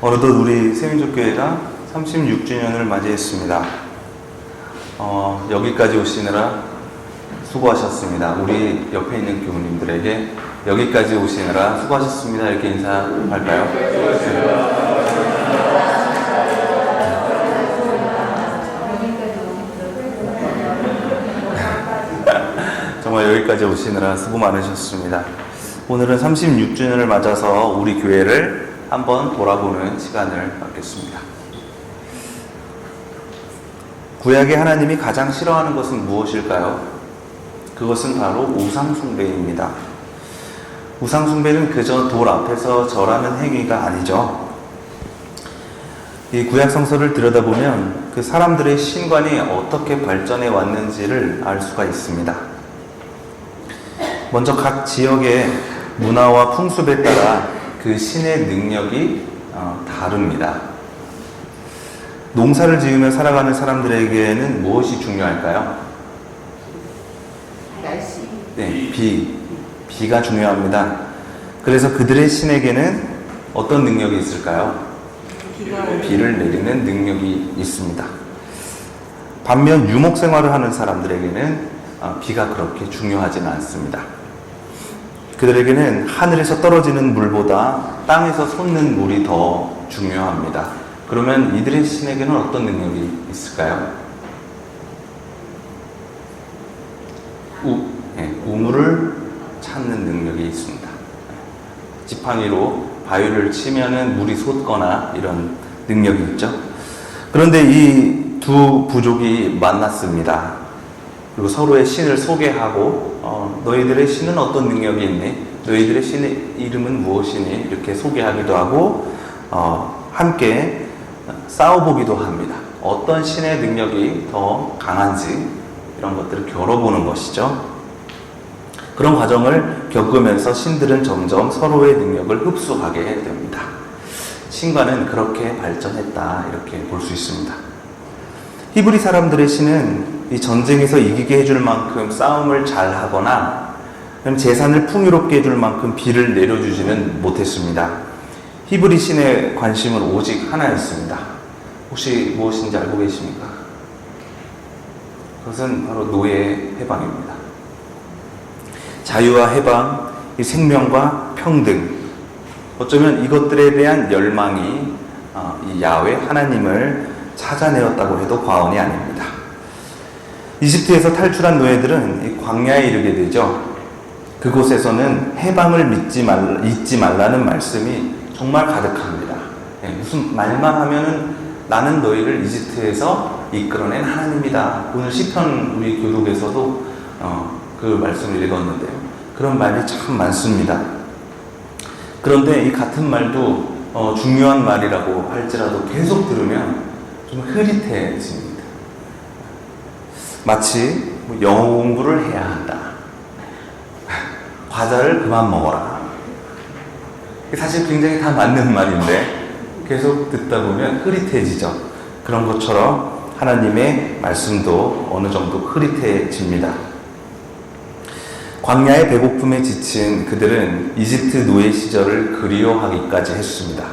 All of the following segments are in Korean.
어느덧 우리 세민족교회가 36주년을 맞이했습니다. 여기까지 오시느라 수고하셨습니다. 우리 옆에 있는 교우님들에게 여기까지 오시느라 수고하셨습니다. 이렇게 인사할까요? 정말 여기까지 오시느라 수고 많으셨습니다. 오늘은 36주년을 맞아서 우리 교회를 한번 돌아보는 시간을 갖겠습니다. 구약의 하나님이 가장 싫어하는 것은 무엇일까요? 그것은 바로 우상숭배입니다. 우상숭배는 그저 돌 앞에서 절하는 행위가 아니죠. 이 구약 성서를 들여다보면 그 사람들의 신관이 어떻게 발전해 왔는지를 알 수가 있습니다. 먼저 각 지역의 문화와 풍습에 따라 그 신의 능력이 다릅니다. 농사를 지으며 살아가는 사람들에게는 무엇이 중요할까요? 날씨. 네, 비가 중요합니다. 그래서 그들의 신에게는 어떤 능력이 있을까요? 비를 내리는 능력이 있습니다. 반면 유목 생활을 하는 사람들에게는 비가 그렇게 중요하지는 않습니다. 그들에게는 하늘에서 떨어지는 물보다 땅에서 솟는 물이 더 중요합니다. 그러면 이들의 신에게는 어떤 능력이 있을까요? 우물을 찾는 능력이 있습니다. 지팡이로 바위를 치면은 물이 솟거나 이런 능력이 있죠. 그런데 이 두 부족이 만났습니다. 그리고 서로의 신을 소개하고 너희들의 신은 어떤 능력이 있니? 너희들의 신의 이름은 무엇이니? 이렇게 소개하기도 하고 함께 싸워보기도 합니다. 어떤 신의 능력이 더 강한지 이런 것들을 겨뤄보는 것이죠. 그런 과정을 겪으면서 신들은 점점 서로의 능력을 흡수하게 됩니다. 신과는 그렇게 발전했다 이렇게 볼 수 있습니다. 히브리 사람들의 신은 이 전쟁에서 이기게 해줄 만큼 싸움을 잘하거나 재산을 풍요롭게 해줄 만큼 비를 내려주지는 못했습니다. 히브리 신의 관심은 오직 하나였습니다. 혹시 무엇인지 알고 계십니까? 그것은 바로 노예의 해방입니다. 자유와 해방, 이 생명과 평등, 어쩌면 이것들에 대한 열망이 이 야훼 하나님을 찾아내었다고 해도 과언이 아닙니다. 이집트에서 탈출한 노예들은 이 광야에 이르게 되죠. 그곳에서는 해방을 잊지 말라는 말씀이 정말 가득합니다. 무슨 말만 하면은 나는 너희를 이집트에서 이끌어낸 하나님이다. 오늘 시편 우리 교독에서도 그 말씀을 읽었는데요. 그런 말이 참 많습니다. 그런데 이 같은 말도 중요한 말이라고 할지라도 계속 들으면 좀 흐릿해집니다. 마치 영어 공부를 해야 한다. 과자를 그만 먹어라. 사실 굉장히 다 맞는 말인데 계속 듣다 보면 흐릿해지죠. 그런 것처럼 하나님의 말씀도 어느 정도 흐릿해집니다. 광야의 배고픔에 지친 그들은 이집트 노예 시절을 그리워하기까지 했습니다.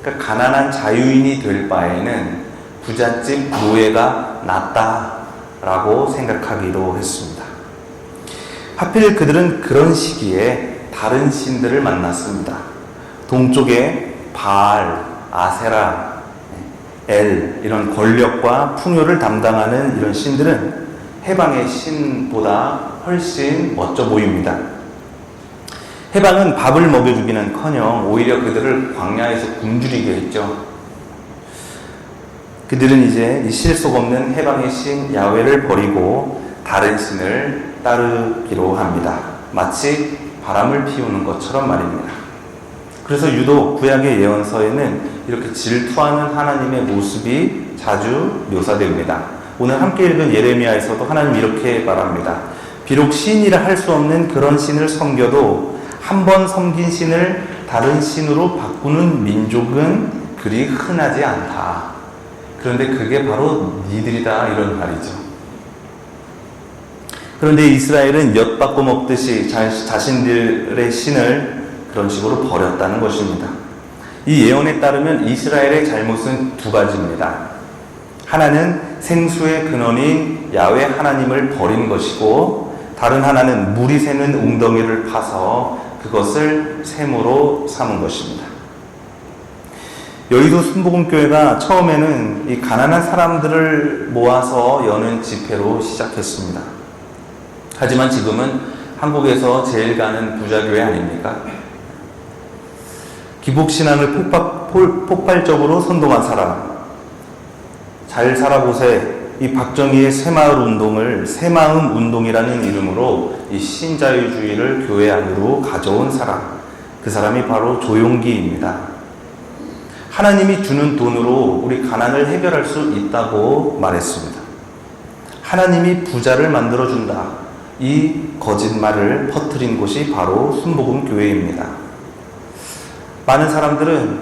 그러니까 가난한 자유인이 될 바에는 부잣집 노예가 낫다라고 생각하기로 했습니다. 하필 그들은 그런 시기에 다른 신들을 만났습니다. 동쪽에 바알, 아세라, 엘 이런 권력과 풍요를 담당하는 이런 신들은 해방의 신보다 훨씬 멋져 보입니다. 해방은 밥을 먹여주기는커녕 오히려 그들을 광야에서 굶주리게 했죠. 그들은 이제 이 실속 없는 해방의 신 야훼를 버리고 다른 신을 따르기로 합니다. 마치 바람을 피우는 것처럼 말입니다. 그래서 유독 구약의 예언서에는 이렇게 질투하는 하나님의 모습이 자주 묘사됩니다. 오늘 함께 읽은 예레미야에서도 하나님 이렇게 말합니다. 비록 신이라 할 수 없는 그런 신을 섬겨도 한 번 섬긴 신을 다른 신으로 바꾸는 민족은 그리 흔하지 않다. 그런데 그게 바로 니들이다 이런 말이죠. 그런데 이스라엘은 엿 바꿔 먹듯이 자신들의 신을 그런 식으로 버렸다는 것입니다. 이 예언에 따르면 이스라엘의 잘못은 두 가지입니다. 하나는 생수의 근원인 야훼 하나님을 버린 것이고, 다른 하나는 물이 새는 웅덩이를 파서 그것을 샘으로 삼은 것입니다. 여의도 순복음교회가 처음에는 이 가난한 사람들을 모아서 여는 집회로 시작했습니다. 하지만 지금은 한국에서 제일 가는 부자교회 아닙니까? 기복신앙을 폭발적으로 선동한 사람, 잘 살아보세, 이 박정희의 새마을 운동을 새마음 운동이라는 이름으로 이 신자유주의를 교회 안으로 가져온 사람, 그 사람이 바로 조용기입니다. 하나님이 주는 돈으로 우리 가난을 해결할 수 있다고 말했습니다. 하나님이 부자를 만들어준다. 이 거짓말을 퍼뜨린 곳이 바로 순복음교회입니다. 많은 사람들은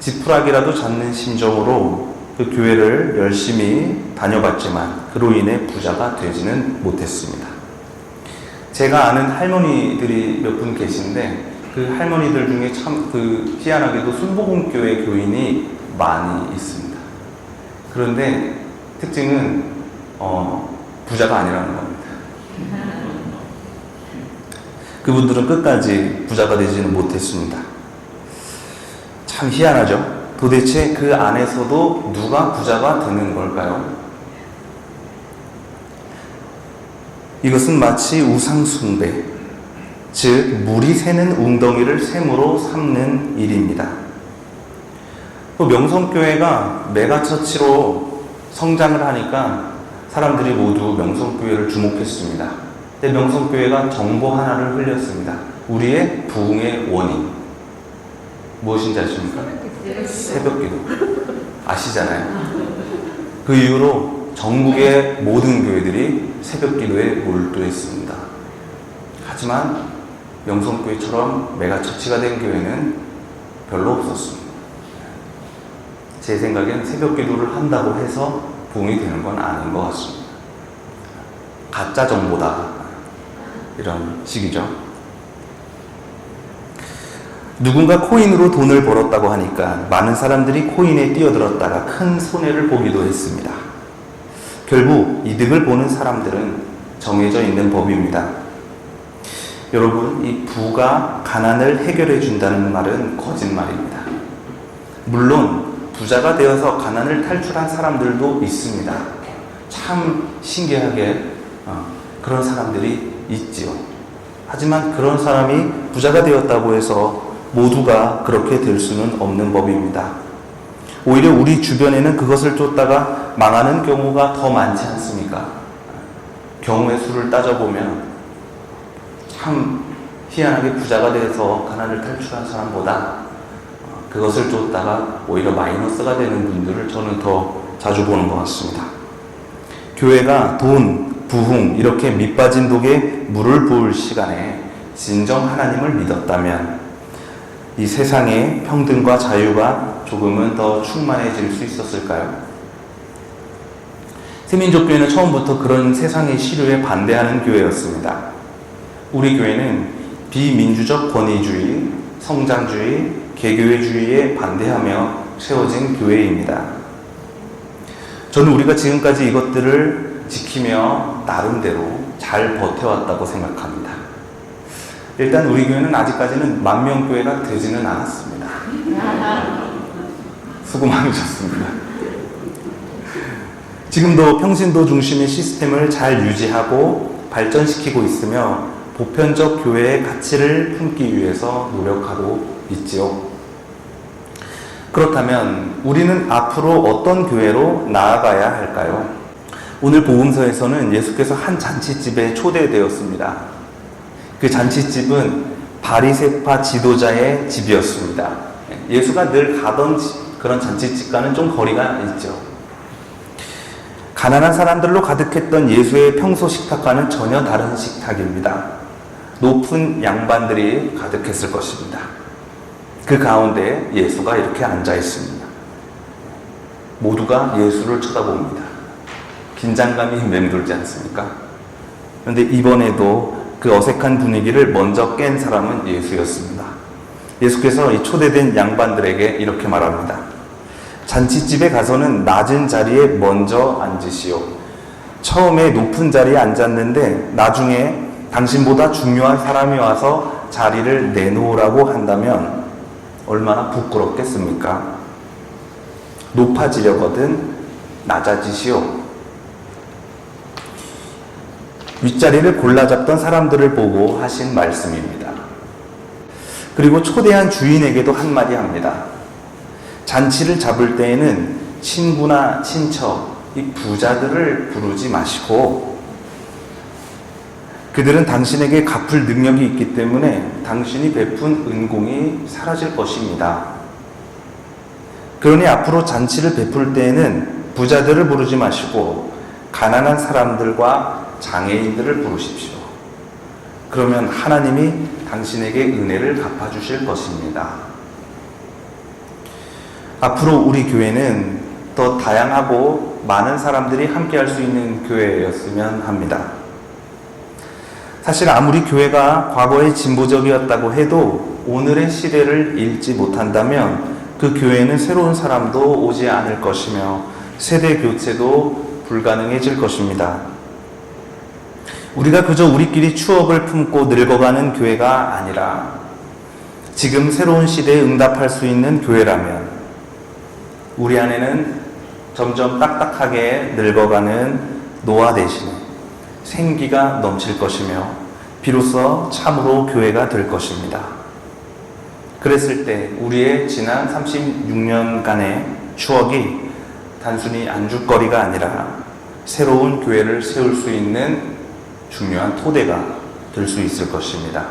지푸라기라도 잡는 심정으로 그 교회를 열심히 다녀봤지만 그로 인해 부자가 되지는 못했습니다. 제가 아는 할머니들이 몇 분 계신데 그 할머니들 중에 참 희한하게도 순복음교회 교인이 많이 있습니다. 그런데 특징은 부자가 아니라는 겁니다. 그분들은 끝까지 부자가 되지는 못했습니다. 참 희한하죠? 도대체 그 안에서도 누가 부자가 되는 걸까요? 이것은 마치 우상숭배, 즉 물이 새는 웅덩이를 샘으로 삼는 일입니다. 또 명성교회가 메가처치로 성장을 하니까 사람들이 모두 명성교회를 주목했습니다. 근데 명성교회가 정보 하나를 흘렸습니다. 우리의 부흥의 원인 무엇인지 아십니까? 새벽기도. 아시잖아요. 그 이후로 전국의 모든 교회들이 새벽기도에 몰두했습니다. 하지만 명성교회처럼 메가처치가 된 교회는 별로 없었습니다. 제 생각엔 새벽기도를 한다고 해서 부흥이 되는 건 아닌 것 같습니다. 가짜 정보다, 이런 식이죠. 누군가 코인으로 돈을 벌었다고 하니까 많은 사람들이 코인에 뛰어들었다가 큰 손해를 보기도 했습니다. 결국 이득을 보는 사람들은 정해져 있는 법입니다. 여러분, 이 부가 가난을 해결해 준다는 말은 거짓말입니다. 물론 부자가 되어서 가난을 탈출한 사람들도 있습니다. 참 신기하게 그런 사람들이 있지요. 하지만 그런 사람이 부자가 되었다고 해서 모두가 그렇게 될 수는 없는 법입니다. 오히려 우리 주변에는 그것을 쫓다가 망하는 경우가 더 많지 않습니까? 경우의 수를 따져보면 참 희한하게 부자가 돼서 가난을 탈출한 사람보다 그것을 쫓다가 오히려 마이너스가 되는 분들을 저는 더 자주 보는 것 같습니다. 교회가 돈, 부흥 이렇게 밑빠진 독에 물을 부을 시간에 진정 하나님을 믿었다면 이 세상의 평등과 자유가 조금은 더 충만해질 수 있었을까요? 새민족교회는 처음부터 그런 세상의 시류에 반대하는 교회였습니다. 우리 교회는 비민주적 권위주의, 성장주의, 개교회주의에 반대하며 세워진 교회입니다. 저는 우리가 지금까지 이것들을 지키며 나름대로 잘 버텨왔다고 생각합니다. 일단 우리 교회는 아직까지는 만명교회가 되지는 않았습니다. 수고 많으셨습니다. 지금도 평신도 중심의 시스템을 잘 유지하고 발전시키고 있으며 보편적 교회의 가치를 품기 위해서 노력하고 있지요. 그렇다면 우리는 앞으로 어떤 교회로 나아가야 할까요? 오늘 복음서에서는 예수께서 한 잔치집에 초대되었습니다. 그 잔치집은 바리새파 지도자의 집이었습니다. 예수가 늘 가던 그런 잔치집과는 좀 거리가 있죠. 가난한 사람들로 가득했던 예수의 평소 식탁과는 전혀 다른 식탁입니다. 높은 양반들이 가득했을 것입니다. 그 가운데 예수가 이렇게 앉아 있습니다. 모두가 예수를 쳐다봅니다. 긴장감이 맴돌지 않습니까? 그런데 이번에도 그 어색한 분위기를 먼저 깬 사람은 예수였습니다. 예수께서 이 초대된 양반들에게 이렇게 말합니다. 잔치집에 가서는 낮은 자리에 먼저 앉으시오. 처음에 높은 자리에 앉았는데 나중에 당신보다 중요한 사람이 와서 자리를 내놓으라고 한다면 얼마나 부끄럽겠습니까? 높아지려거든 낮아지시오. 윗자리를 골라 잡던 사람들을 보고 하신 말씀입니다. 그리고 초대한 주인에게도 한마디 합니다. 잔치를 잡을 때에는 친구나 친척, 이 부자들을 부르지 마시고 그들은 당신에게 갚을 능력이 있기 때문에 당신이 베푼 은공이 사라질 것입니다. 그러니 앞으로 잔치를 베풀 때에는 부자들을 부르지 마시고 가난한 사람들과 장애인들을 부르십시오. 그러면 하나님이 당신에게 은혜를 갚아주실 것입니다. 앞으로 우리 교회는 더 다양하고 많은 사람들이 함께 할 수 있는 교회였으면 합니다. 사실 아무리 교회가 과거에 진보적이었다고 해도 오늘의 시대를 읽지 못한다면 그 교회에는 새로운 사람도 오지 않을 것이며 세대 교체도 불가능해질 것입니다. 우리가 그저 우리끼리 추억을 품고 늙어가는 교회가 아니라 지금 새로운 시대에 응답할 수 있는 교회라면 우리 안에는 점점 딱딱하게 늙어가는 노화 대신에 생기가 넘칠 것이며 비로소 참으로 교회가 될 것입니다. 그랬을 때 우리의 지난 36년간의 추억이 단순히 안주거리가 아니라 새로운 교회를 세울 수 있는 중요한 토대가 될 수 있을 것입니다.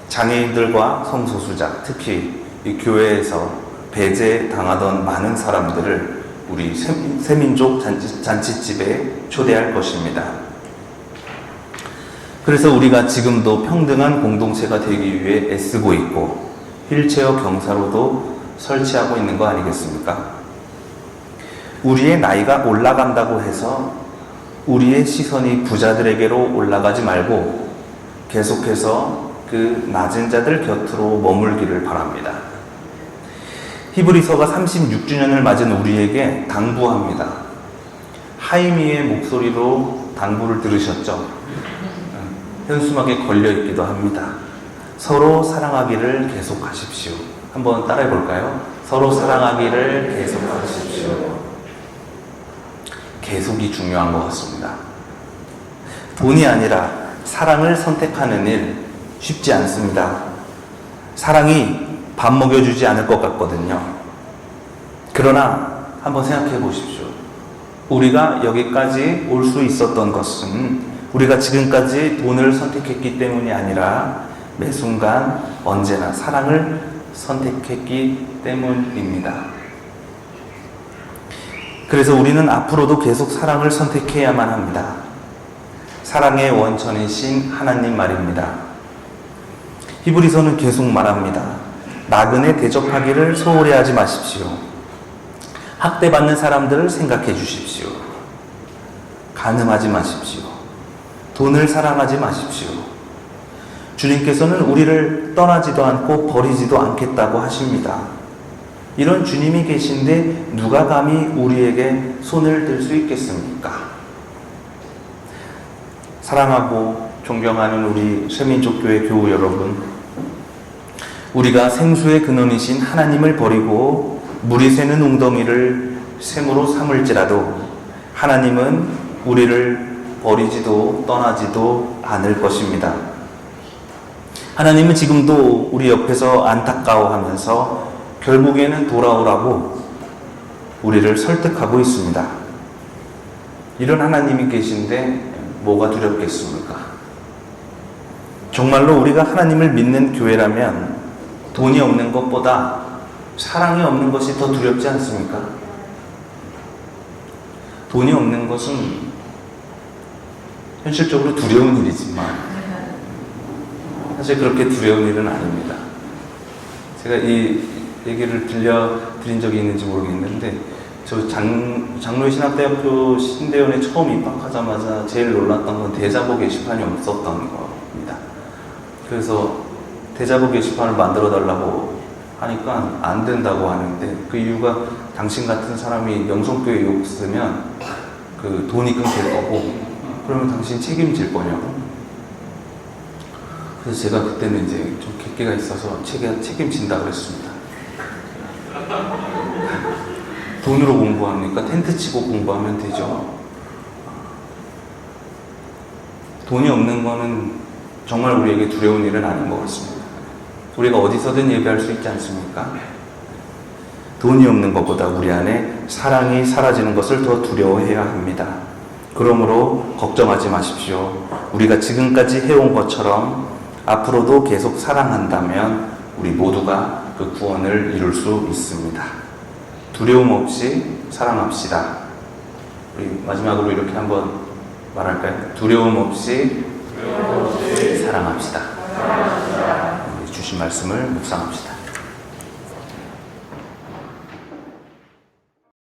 장애인들과 성소수자, 특히 이 교회에서 배제당하던 많은 사람들을 우리 새민족 잔치집에 초대할 것입니다. 그래서 우리가 지금도 평등한 공동체가 되기 위해 애쓰고 있고 휠체어 경사로도 설치하고 있는 거 아니겠습니까? 우리의 나이가 올라간다고 해서 우리의 시선이 부자들에게로 올라가지 말고 계속해서 그 낮은 자들 곁으로 머물기를 바랍니다. 히브리서가 36주년을 맞은 우리에게 당부합니다. 하이미의 목소리로 당부를 들으셨죠? 현수막에 걸려있기도 합니다. 서로 사랑하기를 계속하십시오. 한번 따라해 볼까요? 서로 사랑하기를 계속하십시오. 계속이 중요한 것 같습니다. 돈이 아니라 사랑을 선택하는 일 쉽지 않습니다. 사랑이 밥 먹여주지 않을 것 같거든요. 그러나 한번 생각해 보십시오. 우리가 여기까지 올 수 있었던 것은 우리가 지금까지 돈을 선택했기 때문이 아니라 매 순간 언제나 사랑을 선택했기 때문입니다. 그래서 우리는 앞으로도 계속 사랑을 선택해야만 합니다. 사랑의 원천이신 하나님 말입니다. 히브리서는 계속 말합니다. 나그네 대접하기를 소홀히 하지 마십시오. 학대받는 사람들을 생각해 주십시오. 간음하지 마십시오. 돈을 사랑하지 마십시오. 주님께서는 우리를 떠나지도 않고 버리지도 않겠다고 하십니다. 이런 주님이 계신데 누가 감히 우리에게 손을 들 수 있겠습니까? 사랑하고 존경하는 우리 새민족교회 교우 여러분, 우리가 생수의 근원이신 하나님을 버리고 물이 새는 웅덩이를 샘으로 삼을지라도 하나님은 우리를 버리지도 떠나지도 않을 것입니다. 하나님은 지금도 우리 옆에서 안타까워하면서 결국에는 돌아오라고 우리를 설득하고 있습니다. 이런 하나님이 계신데 뭐가 두렵겠습니까? 정말로 우리가 하나님을 믿는 교회라면 돈이 없는 것보다 사랑이 없는 것이 더 두렵지 않습니까? 돈이 없는 것은 현실적으로 두려운 일이지만 사실 그렇게 두려운 일은 아닙니다. 제가 이 얘기를 들려드린 적이 있는지 모르겠는데 저 장로의 신학대학교 신대원에 처음 입학하자마자 제일 놀랐던 건 대자보 게시판이 없었던 겁니다. 그래서 대자보 게시판을 만들어 달라고 하니까 안 된다고 하는데, 그 이유가 당신 같은 사람이 영성교회 욕 쓰면 그 돈이 끊길 거고, 그러면 당신 책임질 거냐고. 그래서 제가 그때는 이제 좀 객기가 있어서 책임진다 그랬습니다. 돈으로 공부합니까? 텐트 치고 공부하면 되죠. 돈이 없는 거는 정말 우리에게 두려운 일은 아닌 것 같습니다. 우리가 어디서든 예배할 수 있지 않습니까? 돈이 없는 것보다 우리 안에 사랑이 사라지는 것을 더 두려워해야 합니다. 그러므로 걱정하지 마십시오. 우리가 지금까지 해온 것처럼 앞으로도 계속 사랑한다면 우리 모두가 그 구원을 이룰 수 있습니다. 두려움 없이 사랑합시다. 우리 마지막으로 이렇게 한번 말할까요? 두려움 없이 사랑합시다. 주신 말씀을 묵상합시다.